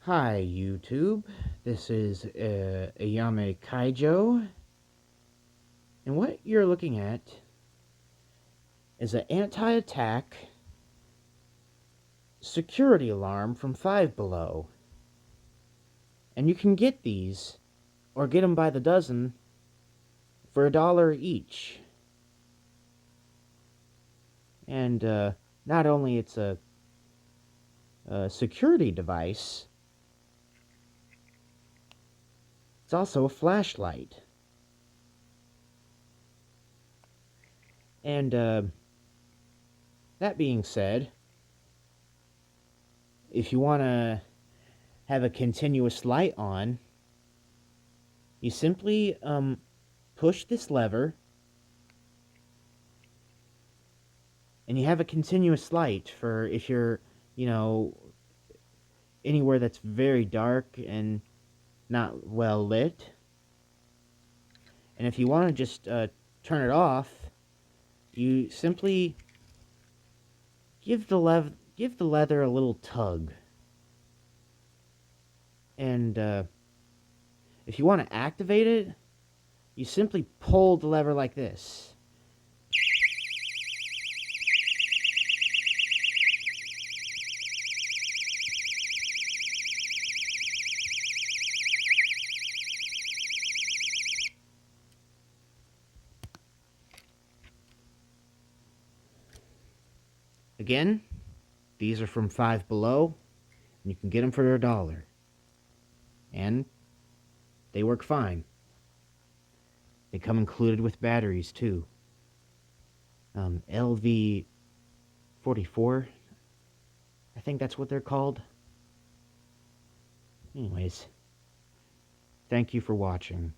Hi YouTube, this is Ayame Kaijo, and what you're looking at is an anti-attack security alarm from Five Below. And you can get these, or get them by the dozen, for $1 each. And not only it's a security device, it's also a flashlight. And that being said, if you want to have a continuous light on, you simply push this lever and you have a continuous light for if you're, anywhere that's very dark and not well lit. And if you want to just turn it off, you simply give the leather a little tug. And if you want to activate it, you simply pull the lever like this. Again, these are from Five Below, and you can get them for $1. And they work fine. They come included with batteries, too. LV44, I think that's what they're called. Anyways, thank you for watching.